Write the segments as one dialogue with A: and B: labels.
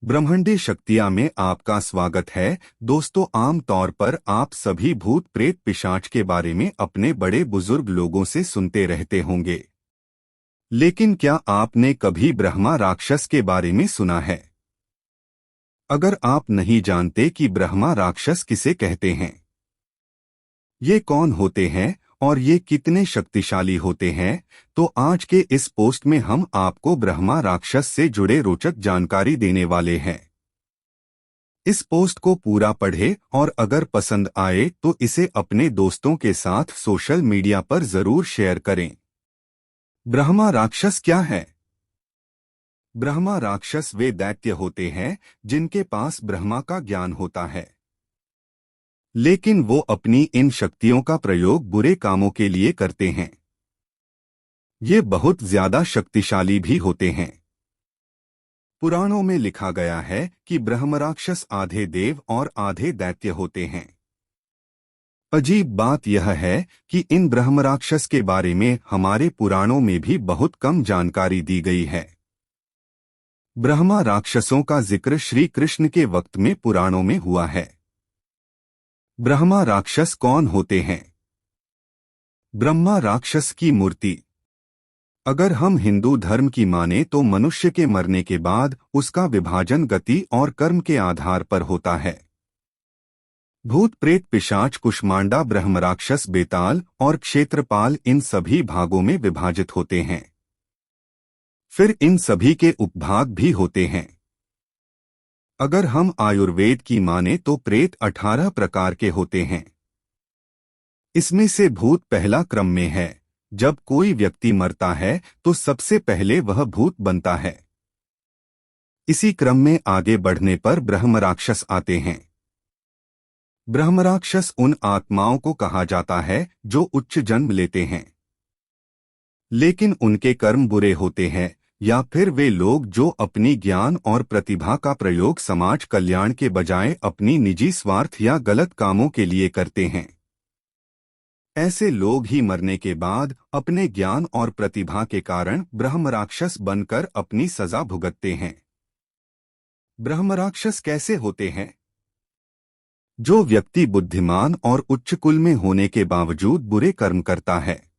A: ब्रह्मांडी शक्तियाँ में आपका स्वागत है। दोस्तों, आम तौर पर आप सभी भूत प्रेत पिशाच के बारे में अपने बड़े बुजुर्ग लोगों से सुनते रहते होंगे, लेकिन क्या आपने कभी ब्रह्मा राक्षस के बारे में सुना है? अगर आप नहीं जानते कि ब्रह्मा राक्षस किसे कहते हैं, ये कौन होते हैं और ये कितने शक्तिशाली होते हैं, तो आज के इस पोस्ट में हम आपको ब्रह्मा राक्षस से जुड़े रोचक जानकारी देने वाले हैं। इस पोस्ट को पूरा पढ़ें और अगर पसंद आए तो इसे अपने दोस्तों के साथ सोशल मीडिया पर जरूर शेयर करें। ब्रह्मा राक्षस क्या है? ब्रह्मा राक्षस वे दैत्य होते हैं जिनके पास ब्रह्मा का ज्ञान होता है, लेकिन वो अपनी इन शक्तियों का प्रयोग बुरे कामों के लिए करते हैं। ये बहुत ज्यादा शक्तिशाली भी होते हैं। पुराणों में लिखा गया है कि ब्रह्मराक्षस आधे देव और आधे दैत्य होते हैं। अजीब बात यह है कि इन ब्रह्मराक्षस के बारे में हमारे पुराणों में भी बहुत कम जानकारी दी गई है। ब्रह्मा राक्षसों का जिक्र श्री कृष्ण के वक्त में पुराणों में हुआ है। ब्रह्मा राक्षस कौन होते हैं? ब्रह्मा राक्षस की मूर्ति। अगर हम हिंदू धर्म की माने तो मनुष्य के मरने के बाद उसका विभाजन गति और कर्म के आधार पर होता है। भूत प्रेत पिशाच कुष्मांडा ब्रह्मराक्षस बेताल और क्षेत्रपाल इन सभी भागों में विभाजित होते हैं। फिर इन सभी के उपभाग भी होते हैं। अगर हम आयुर्वेद की माने तो प्रेत 18 प्रकार के होते हैं। इसमें से भूत पहला क्रम में है। जब कोई व्यक्ति मरता है तो सबसे पहले वह भूत बनता है। इसी क्रम में आगे बढ़ने पर ब्रह्मराक्षस आते हैं। ब्रह्मराक्षस उन आत्माओं को कहा जाता है जो उच्च जन्म लेते हैं, लेकिन उनके कर्म बुरे होते हैं, या फिर वे लोग जो अपनी ज्ञान और प्रतिभा का प्रयोग समाज कल्याण के बजाय अपनी निजी स्वार्थ या गलत कामों के लिए करते हैं। ऐसे लोग ही मरने के बाद अपने ज्ञान और प्रतिभा के कारण ब्रह्मराक्षस बनकर अपनी सजा भुगतते हैं। ब्रह्मराक्षस कैसे होते हैं? जो व्यक्ति बुद्धिमान और उच्च कुल में होने के बावजूद बुरे कर्म करता है,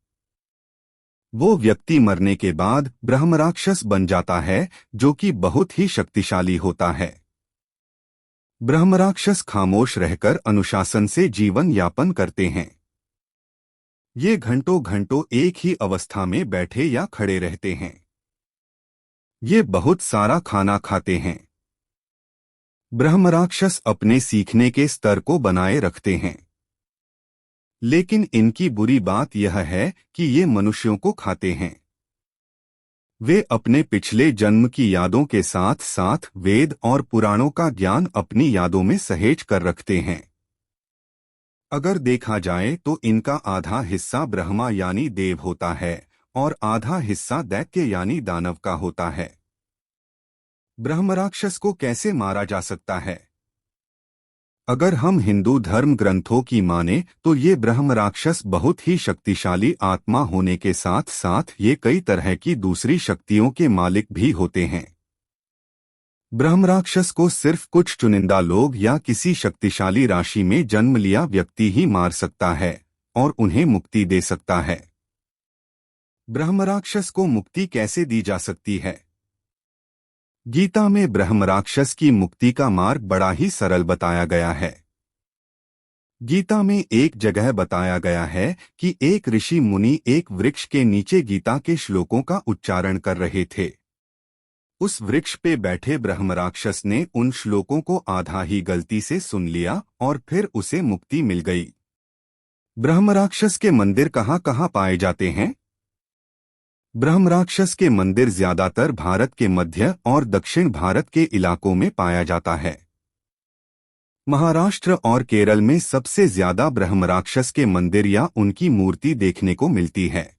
A: वो व्यक्ति मरने के बाद ब्रह्मराक्षस बन जाता है, जो कि बहुत ही शक्तिशाली होता है। ब्रह्मराक्षस खामोश रहकर अनुशासन से जीवन यापन करते हैं। ये घंटों घंटों एक ही अवस्था में बैठे या खड़े रहते हैं। ये बहुत सारा खाना खाते हैं। ब्रह्मराक्षस अपने सीखने के स्तर को बनाए रखते हैं, लेकिन इनकी बुरी बात यह है कि ये मनुष्यों को खाते हैं। वे अपने पिछले जन्म की यादों के साथ साथ वेद और पुराणों का ज्ञान अपनी यादों में सहेज कर रखते हैं। अगर देखा जाए तो इनका आधा हिस्सा ब्रह्मा यानी देव होता है और आधा हिस्सा दैत्य यानी दानव का होता है। ब्रह्मराक्षस को कैसे मारा जा सकता है? अगर हम हिंदू धर्म ग्रंथों की माने तो ये ब्रह्मराक्षस बहुत ही शक्तिशाली आत्मा होने के साथ साथ ये कई तरह की दूसरी शक्तियों के मालिक भी होते हैं। ब्रह्मराक्षस को सिर्फ कुछ चुनिंदा लोग या किसी शक्तिशाली राशि में जन्म लिया व्यक्ति ही मार सकता है और उन्हें मुक्ति दे सकता है। ब्रह्मराक्षस को मुक्ति कैसे दी जा सकती है? गीता में ब्रह्मराक्षस की मुक्ति का मार्ग बड़ा ही सरल बताया गया है। गीता में एक जगह बताया गया है कि एक ऋषि मुनि एक वृक्ष के नीचे गीता के श्लोकों का उच्चारण कर रहे थे। उस वृक्ष पे बैठे ब्रह्मराक्षस ने उन श्लोकों को आधा ही गलती से सुन लिया और फिर उसे मुक्ति मिल गई। ब्रह्मराक्षस के मंदिर कहाँ-कहाँ पाए जाते हैं? ब्रह्मराक्षस के मंदिर ज्यादातर भारत के मध्य और दक्षिण भारत के इलाकों में पाया जाता है। महाराष्ट्र और केरल में सबसे ज्यादा ब्रह्मराक्षस के मंदिर या उनकी मूर्ति देखने को मिलती है।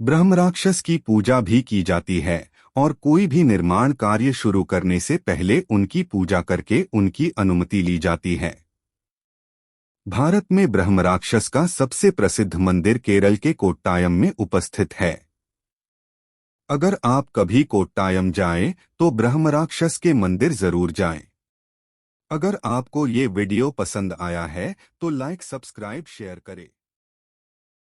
A: ब्रह्मराक्षस की पूजा भी की जाती है और कोई भी निर्माण कार्य शुरू करने से पहले उनकी पूजा करके उनकी अनुमति ली जाती है। भारत में ब्रह्मराक्षस का सबसे प्रसिद्ध मंदिर केरल के कोट्टायम में उपस्थित है। अगर आप कभी कोट्टायम जाएं, तो ब्रह्मराक्षस के मंदिर जरूर जाएं। अगर आपको ये वीडियो पसंद आया है तो लाइक सब्सक्राइब शेयर करें।